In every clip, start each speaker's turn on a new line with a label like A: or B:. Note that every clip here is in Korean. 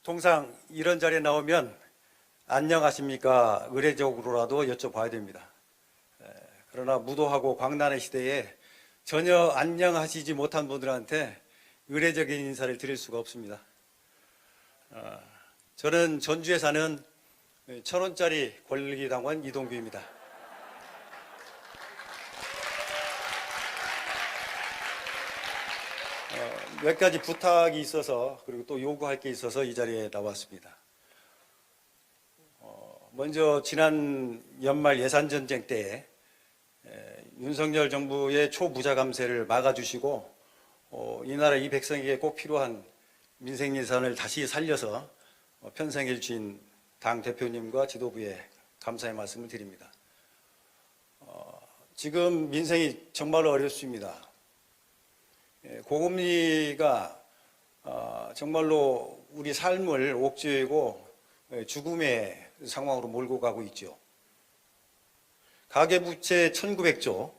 A: 통상 이런 자리에 나오면 안녕하십니까 의례적으로라도 여쭤봐야 됩니다. 그러나 무도하고 광란의 시대에 전혀 안녕하시지 못한 분들한테 의례적인 인사를 드릴 수가 없습니다. 저는 전주에 사는 1,000원짜리 권리당원 이동규입니다. 몇 가지 부탁이 있어서 그리고 또 요구할 게 있어서 이 자리에 나왔습니다. 먼저 지난 연말 예산전쟁 때 윤석열 정부의 초부자 감세를 막아주시고 이 나라 이 백성에게 꼭 필요한 민생 예산을 다시 살려서 편성해 주신 당 대표님과 지도부에 감사의 말씀을 드립니다. 지금 민생이 정말로 어렵습니다. 고금리가 정말로 우리 삶을 옥죄이고 죽음의 상황으로 몰고 가고 있죠. 가계부채 1,900조,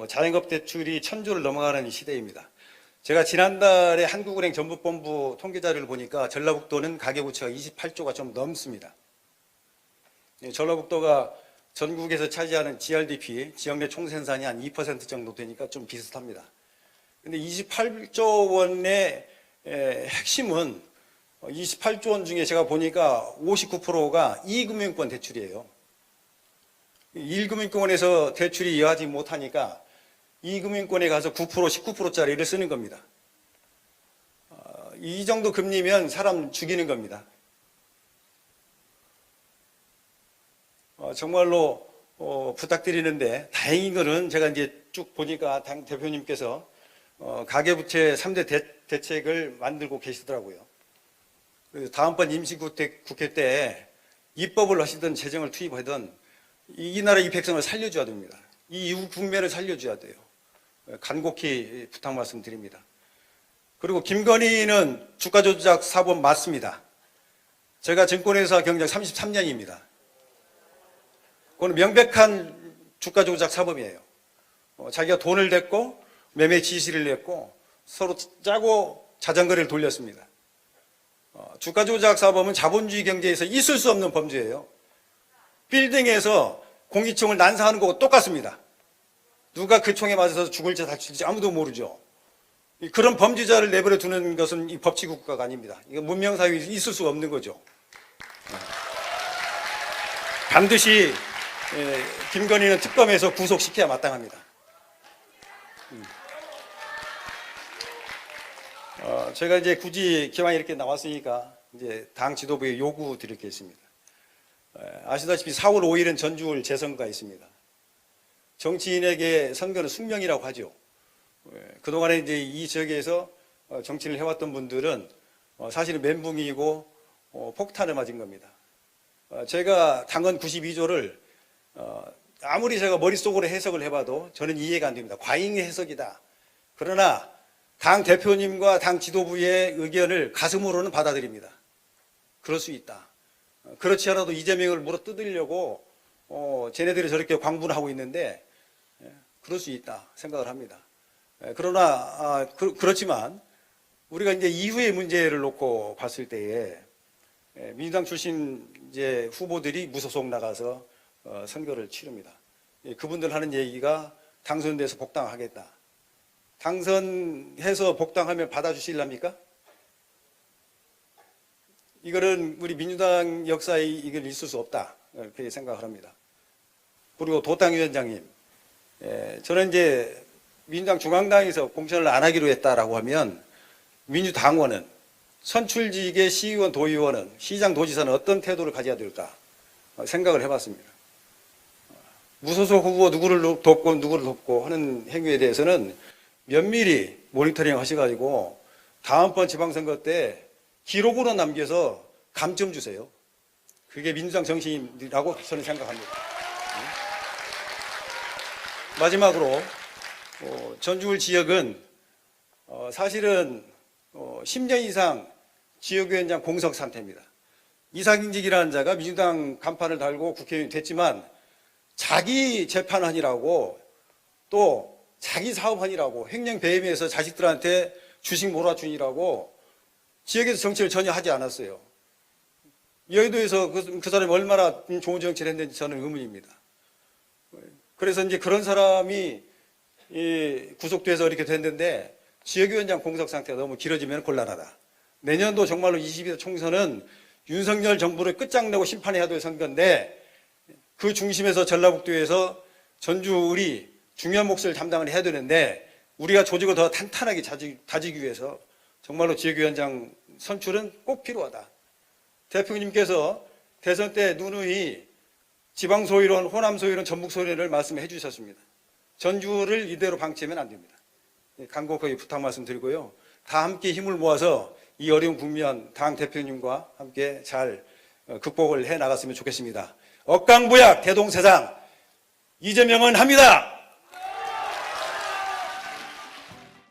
A: 자영업 대출이 1,000조를 넘어가는 시대입니다. 제가 지난달에 한국은행 전북본부 통계자료를 보니까 전라북도는 가계부채가 28조가 좀 넘습니다. 전라북도가 전국에서 차지하는 GRDP, 지역 내 총생산이 한 2% 정도 되니까 좀 비슷합니다. 근데 28조 원의 핵심은 28조 원 중에 제가 보니까 59%가 2금융권 대출이에요. 1금융권에서 대출이 이어하지 못하니까 2금융권에 가서 9%, 19%짜리를 쓰는 겁니다. 이 정도 금리면 사람 죽이는 겁니다. 정말로 부탁드리는데 다행인 거는 제가 이제 쭉 보니까 당 대표님께서 가계부채 3대 대책을 만들고 계시더라고요. 그래서 다음번 임시국회 때 입법을 하시든 재정을 투입하든 이 나라 이 백성을 살려줘야 됩니다. 이 이후 국면을 살려줘야 돼요. 간곡히 부탁 말씀드립니다. 그리고 김건희는 주가조작 사범 맞습니다. 제가 증권회사 경력 33년입니다. 그건 명백한 주가조작 사범이에요. 자기가 돈을 댔고 매매 지시를 냈고 서로 짜고 자전거를 돌렸습니다. 주가조작 사범은 자본주의 경제에서 있을 수 없는 범죄예요. 빌딩에서 공기총을 난사하는 거하고 똑같습니다. 누가 그 총에 맞아서 죽을지 다칠지 아무도 모르죠. 그런 범죄자를 내버려 두는 것은 이 법치국가가 아닙니다. 이거 문명사회에 있을 수가 없는 거죠. 반드시 김건희는 특검에서 구속시켜야 마땅합니다. 제가 이제 굳이 기왕 이렇게 나왔으니까 이제 당 지도부에 요구 드릴 게 있습니다. 아시다시피 4월 5일은 전주울 재선거가 있습니다. 정치인에게 선거는 숙명이라고 하죠. 그동안에 이제 이 지역에서 정치를 해왔던 분들은 사실은 멘붕이고 폭탄을 맞은 겁니다. 제가 당헌 92조를 아무리 제가 머릿속으로 해석을 해봐도 저는 이해가 안 됩니다. 과잉 해석이다. 그러나 당 대표님과 당 지도부의 의견을 가슴으로는 받아들입니다. 그럴 수 있다. 그렇지 않아도 이재명을 물어뜯으려고 쟤네들이 저렇게 광분하고 있는데 그럴 수 있다 생각을 합니다. 그러나 그렇지만 우리가 이제 이후의 문제를 놓고 봤을 때에 민주당 출신 이제 후보들이 무소속 나가서 선거를 치릅니다. 그분들 하는 얘기가 당선돼서 복당하겠다. 당선해서 복당하면 받아주실랍니까? 이거는 우리 민주당 역사에 이걸 있을 수 없다. 그렇게 생각을 합니다. 그리고 도당위원장님, 저는 이제 민주당 중앙당에서 공천을 안 하기로 했다라고 하면 민주당원은 선출직의 시의원, 도의원은 시장, 도지사는 어떤 태도를 가져야 될까 생각을 해봤습니다. 무소속 후보 누구를 돕고 누구를 돕고 하는 행위에 대해서는 면밀히 모니터링 하셔가지고 다음번 지방선거 때 기록으로 남겨서 감점 주세요. 그게 민주당 정신이라고 저는 생각합니다. 마지막으로 전주울 지역은 사실은 10년 이상 지역위원장 공석 상태입니다. 이상직이라는 자가 민주당 간판을 달고 국회의원이 됐지만 자기 재판하니라고 또 자기 사업하니라고 횡령 배임해서 자식들한테 주식 몰아주니라고 지역에서 정치를 전혀 하지 않았어요. 여의도에서 그 사람이 얼마나 좋은 정치를 했는지 저는 의문입니다. 그래서 이제 그런 사람이 구속돼서 이렇게 됐는데 지역위원장 공석 상태가 너무 길어지면 곤란하다. 내년도 정말로 22대 총선은 윤석열 정부를 끝장내고 심판해야 될 선거인데 그 중심에서 전라북도에서 전주을이 중요한 몫을 담당을 해야 되는데 우리가 조직을 더 탄탄하게 다지기 위해서 정말로 지역위원장 선출은 꼭 필요하다. 대표님께서 대선 때 누누이 지방소위론, 호남소위론, 전북소위론을 말씀해 주셨습니다. 전주를 이대로 방치하면 안 됩니다. 간곡하게 부탁 말씀드리고요. 다 함께 힘을 모아서 이 어려운 국면 당 대표님과 함께 잘 극복을 해 나갔으면 좋겠습니다. 억강부약 대동세상 이재명은 합니다.